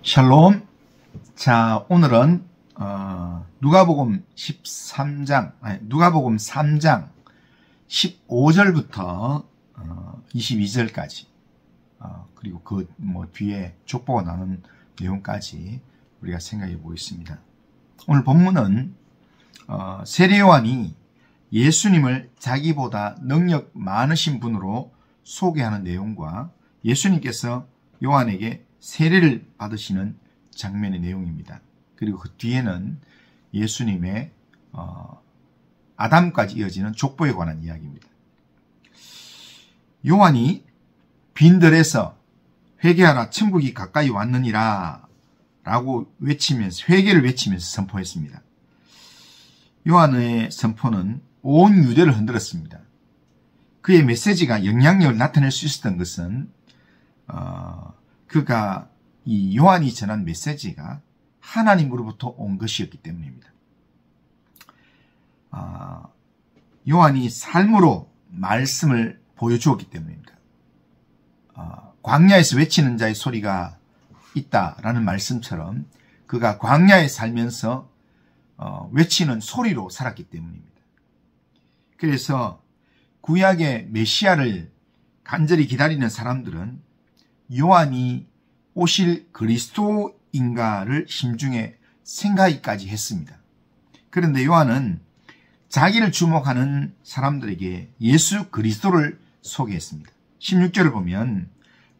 샬롬. 자, 오늘은 누가복음 3장 15절부터 22절까지 그리고 그 뒤에 족보가 나눈 내용까지 우리가 생각해 보겠습니다. 오늘 본문은 세례 요한이 예수님을 자기보다 능력 많으신 분으로 소개하는 내용과 예수님께서 요한에게 세례를 받으시는 장면의 내용입니다. 그리고 그 뒤에는 예수님의 아담까지 이어지는 족보에 관한 이야기입니다. 요한이 빈들에서 회개하라 천국이 가까이 왔느니라 라고 회개를 외치면서 선포했습니다. 요한의 선포는 온 유대를 흔들었습니다. 그의 메시지가 영향력을 나타낼 수 있었던 것은 이 요한이 전한 메시지가 하나님으로부터 온 것이었기 때문입니다. 요한이 삶으로 말씀을 보여주었기 때문입니다. 광야에서 외치는 자의 소리가 있다라는 말씀처럼 그가 광야에 살면서 외치는 소리로 살았기 때문입니다. 그래서 구약의 메시아를 간절히 기다리는 사람들은 요한이 오실 그리스도인가를 심중에 생각까지 했습니다. 그런데 요한은 자기를 주목하는 사람들에게 예수 그리스도를 소개했습니다. 16절을 보면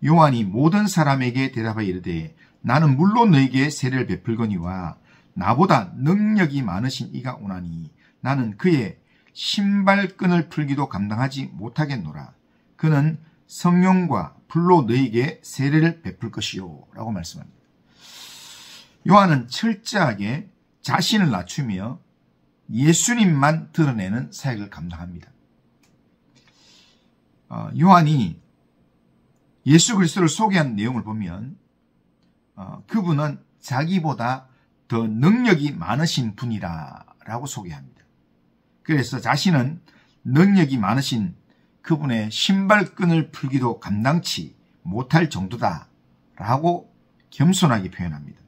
요한이 모든 사람에게 대답하여 이르되 나는 물론 너에게 세례를 베풀거니와 나보다 능력이 많으신 이가 오나니 나는 그의 신발끈을 풀기도 감당하지 못하겠노라. 그는 성령과 불로 너에게 세례를 베풀 것이요 라고 말씀합니다. 요한은 철저하게 자신을 낮추며 예수님만 드러내는 사역을 감당합니다. 요한이 예수 그리스도를 소개한 내용을 보면 그분은 자기보다 더 능력이 많으신 분이라고 소개합니다. 그래서 자신은 능력이 많으신 그분의 신발끈을 풀기도 감당치 못할 정도다라고 겸손하게 표현합니다.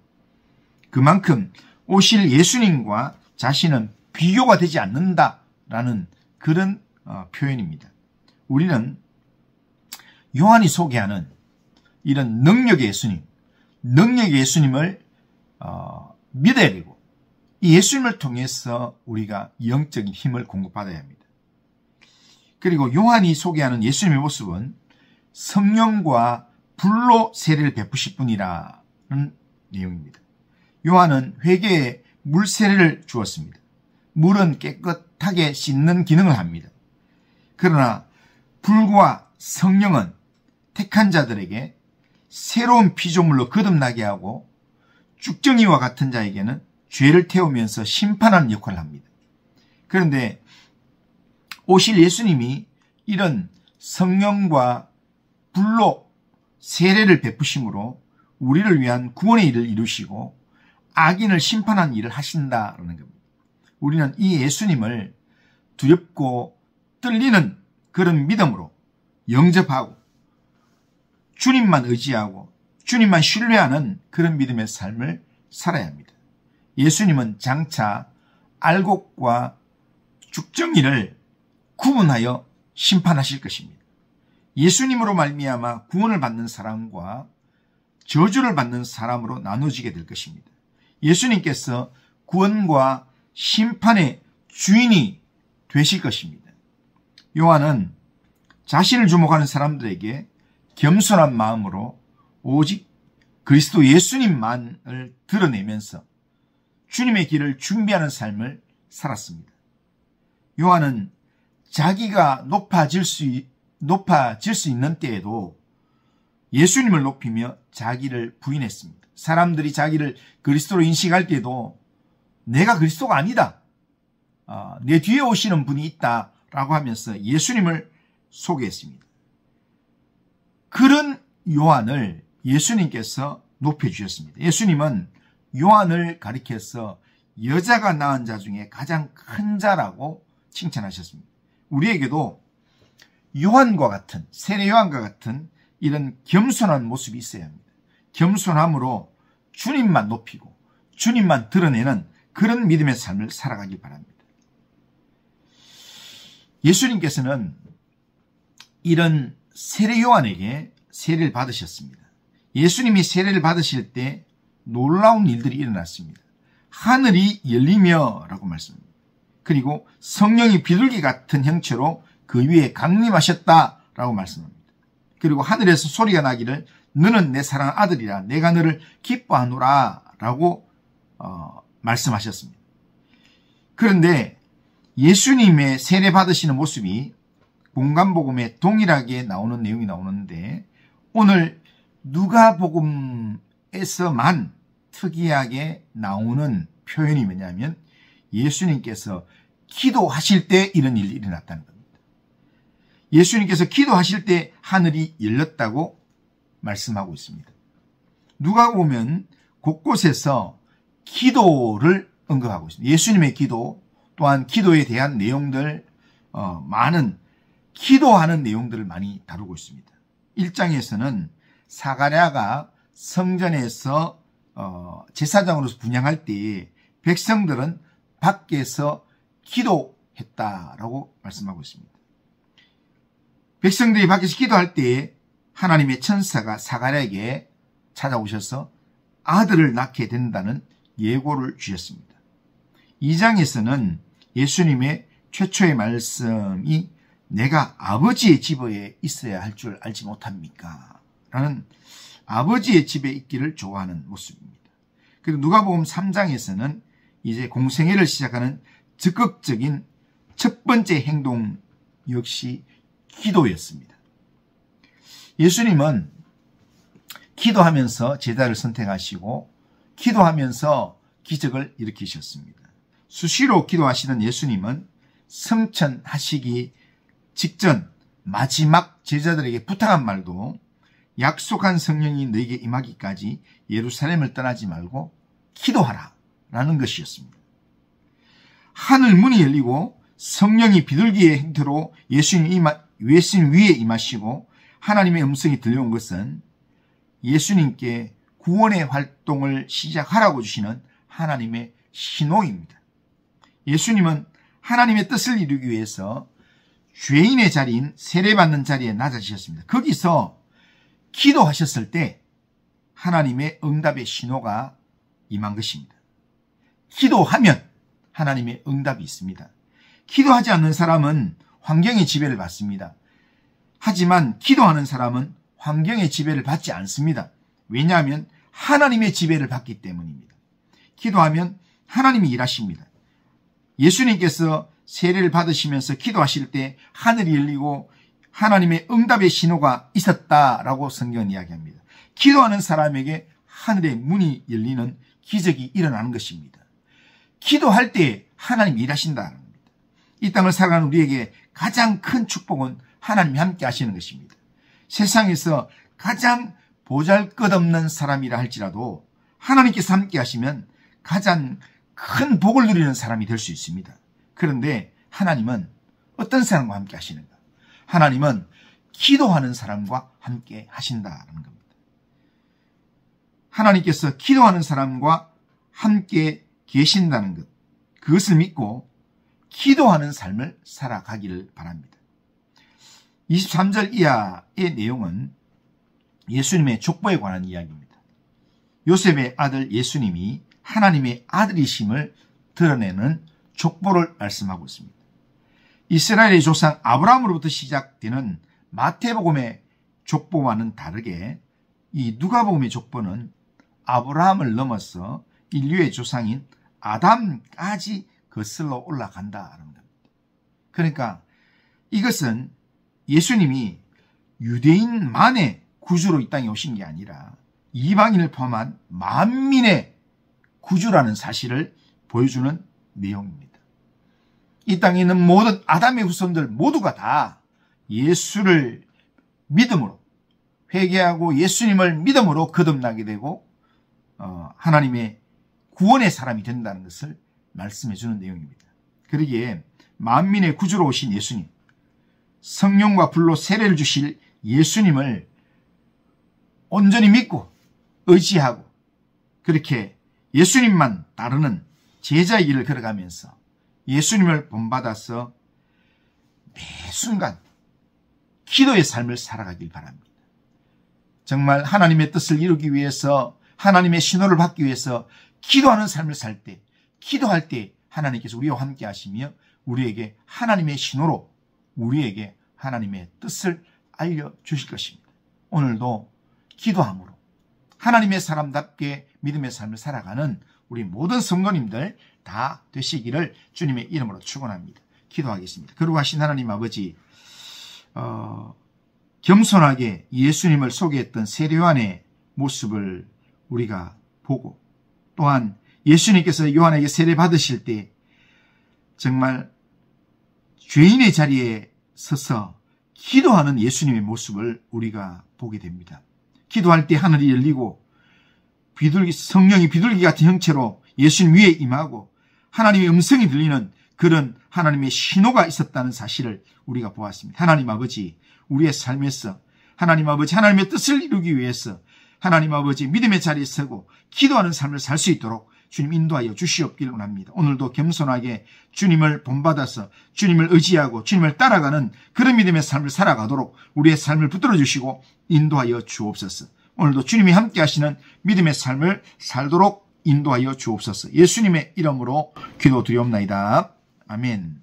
그만큼 오실 예수님과 자신은 비교가 되지 않는다라는 그런 표현입니다. 우리는 요한이 소개하는 이런 능력의 예수님을 믿어야 되고 이 예수님을 통해서 우리가 영적인 힘을 공급받아야 합니다. 그리고 요한이 소개하는 예수님의 모습은 성령과 불로 세례를 베푸실 분이라는 내용입니다. 요한은 회개에 물 세례를 주었습니다. 물은 깨끗하게 씻는 기능을 합니다. 그러나 불과 성령은 택한 자들에게 새로운 피조물로 거듭나게 하고 쭉정이와 같은 자에게는 죄를 태우면서 심판하는 역할을 합니다. 그런데 오실 예수님이 이런 성령과 불로 세례를 베푸심으로 우리를 위한 구원의 일을 이루시고 악인을 심판하는 일을 하신다는 겁니다. 우리는 이 예수님을 두렵고 떨리는 그런 믿음으로 영접하고 주님만 의지하고 주님만 신뢰하는 그런 믿음의 삶을 살아야 합니다. 예수님은 장차 알곡과 죽정이를 구분하여 심판하실 것입니다. 예수님으로 말미암아 구원을 받는 사람과 저주를 받는 사람으로 나눠지게 될 것입니다. 예수님께서 구원과 심판의 주인이 되실 것입니다. 요한은 자신을 주목하는 사람들에게 겸손한 마음으로 오직 그리스도 예수님만을 드러내면서 주님의 길을 준비하는 삶을 살았습니다. 요한은 자기가 높아질 수 있는 때에도 예수님을 높이며 자기를 부인했습니다. 사람들이 자기를 그리스도로 인식할 때도 내가 그리스도가 아니다. 내 뒤에 오시는 분이 있다라고 하면서 예수님을 소개했습니다. 그런 요한을 예수님께서 높여주셨습니다. 예수님은 요한을 가리켜서 여자가 낳은 자 중에 가장 큰 자라고 칭찬하셨습니다. 우리에게도 요한과 같은, 세례 요한과 같은 이런 겸손한 모습이 있어야 합니다. 겸손함으로 주님만 높이고 주님만 드러내는 그런 믿음의 삶을 살아가길 바랍니다. 예수님께서는 이런 세례 요한에게 세례를 받으셨습니다. 예수님이 세례를 받으실 때 놀라운 일들이 일어났습니다. 하늘이 열리며 라고 말씀합니다. 그리고 성령이 비둘기 같은 형체로 그 위에 강림하셨다라고 말씀합니다. 그리고 하늘에서 소리가 나기를 너는 내 사랑하는 아들이라 내가 너를 기뻐하노라 라고 말씀하셨습니다. 그런데 예수님의 세례 받으시는 모습이 공간복음에 동일하게 나오는 내용이 나오는데 오늘 누가복음에서만 특이하게 나오는 표현이 뭐냐면 예수님께서 기도하실 때 이런 일이 일어났다는 겁니다. 예수님께서 기도하실 때 하늘이 열렸다고 말씀하고 있습니다. 누가복음은 곳곳에서 기도를 언급하고 있습니다. 예수님의 기도 또한 기도에 대한 내용들 많은 기도하는 내용들을 많이 다루고 있습니다. 1장에서는 사가랴가 성전에서 제사장으로서 분향할 때 백성들은 밖에서 기도했다라고 말씀하고 있습니다. 백성들이 밖에서 기도할 때 하나님의 천사가 사가랴에게 찾아오셔서 아들을 낳게 된다는 예고를 주셨습니다. 2장에서는 예수님의 최초의 말씀이 내가 아버지의 집에 있어야 할 줄 알지 못합니까? 라는 아버지의 집에 있기를 좋아하는 모습입니다. 그리고 누가복음 3장에서는 이제 공생애를 시작하는 적극적인 첫 번째 행동 역시 기도였습니다. 예수님은 기도하면서 제자를 선택하시고 기도하면서 기적을 일으키셨습니다. 수시로 기도하시던 예수님은 성천하시기 직전 마지막 제자들에게 부탁한 말도 약속한 성령이 너에게 임하기까지 예루살렘을 떠나지 말고 기도하라 라는 것이었습니다. 하늘 문이 열리고 성령이 비둘기의 형태로 예수님 위에 임하시고 하나님의 음성이 들려온 것은 예수님께 구원의 활동을 시작하라고 주시는 하나님의 신호입니다. 예수님은 하나님의 뜻을 이루기 위해서 죄인의 자리인 세례받는 자리에 낮아지셨습니다. 거기서 기도하셨을 때 하나님의 응답의 신호가 임한 것입니다. 기도하면 하나님의 응답이 있습니다. 기도하지 않는 사람은 환경의 지배를 받습니다. 하지만 기도하는 사람은 환경의 지배를 받지 않습니다. 왜냐하면 하나님의 지배를 받기 때문입니다. 기도하면 하나님이 일하십니다. 예수님께서 세례를 받으시면서 기도하실 때 하늘이 열리고 하나님의 응답의 신호가 있었다라고 성경은 이야기합니다. 기도하는 사람에게 하늘의 문이 열리는 기적이 일어나는 것입니다. 기도할 때 하나님이 일하신다는 겁니다. 이 땅을 살아가는 우리에게 가장 큰 축복은 하나님이 함께 하시는 것입니다. 세상에서 가장 보잘것없는 사람이라 할지라도 하나님께서 함께 하시면 가장 큰 복을 누리는 사람이 될 수 있습니다. 그런데 하나님은 어떤 사람과 함께 하시는가? 하나님은 기도하는 사람과 함께 하신다는 겁니다. 하나님께서 기도하는 사람과 함께 계신다는 것, 그것을 믿고 기도하는 삶을 살아가기를 바랍니다. 23절 이하의 내용은 예수님의 족보에 관한 이야기입니다. 요셉의 아들 예수님이 하나님의 아들이심을 드러내는 족보를 말씀하고 있습니다. 이스라엘의 조상 아브라함으로부터 시작되는 마태복음의 족보와는 다르게 이 누가복음의 족보는 아브라함을 넘어서 인류의 조상인 아담까지 거슬러 올라간다는 겁니다. 그러니까 이것은 예수님이 유대인만의 구주로 이 땅에 오신 게 아니라 이방인을 포함한 만민의 구주라는 사실을 보여주는 내용입니다. 이 땅에 있는 모든 아담의 후손들 모두가 다 예수를 믿음으로 회개하고 예수님을 믿음으로 거듭나게 되고 하나님의 구원의 사람이 된다는 것을 말씀해 주는 내용입니다. 그러기에 만민의 구주로 오신 예수님, 성령과 불로 세례를 주실 예수님을 온전히 믿고 의지하고 그렇게 예수님만 따르는 제자의 길을 걸어가면서 예수님을 본받아서 매 순간 기도의 삶을 살아가길 바랍니다. 정말 하나님의 뜻을 이루기 위해서, 하나님의 신호를 받기 위해서 기도하는 삶을 살 때, 기도할 때 하나님께서 우리와 함께 하시며 우리에게 하나님의 신호로 우리에게 하나님의 뜻을 알려주실 것입니다. 오늘도 기도함으로 하나님의 사람답게 믿음의 삶을 살아가는 우리 모든 성도님들 다 되시기를 주님의 이름으로 축원합니다. 기도하겠습니다. 거룩하신 하나님 아버지, 겸손하게 예수님을 소개했던 세례요한의 모습을 우리가 보고, 또한 예수님께서 요한에게 세례 받으실 때 정말 죄인의 자리에 서서 기도하는 예수님의 모습을 우리가 보게 됩니다. 기도할 때 하늘이 열리고 성령이 비둘기 같은 형체로 예수님 위에 임하고 하나님의 음성이 들리는 그런 하나님의 신호가 있었다는 사실을 우리가 보았습니다. 하나님 아버지, 우리의 삶에서 하나님 아버지 하나님의 뜻을 이루기 위해서 하나님 아버지 믿음의 자리에 서고 기도하는 삶을 살 수 있도록 주님 인도하여 주시옵기를 원합니다. 오늘도 겸손하게 주님을 본받아서 주님을 의지하고 주님을 따라가는 그런 믿음의 삶을 살아가도록 우리의 삶을 붙들어 주시고 인도하여 주옵소서. 오늘도 주님이 함께 하시는 믿음의 삶을 살도록 인도하여 주옵소서. 예수님의 이름으로 기도드리옵나이다. 아멘.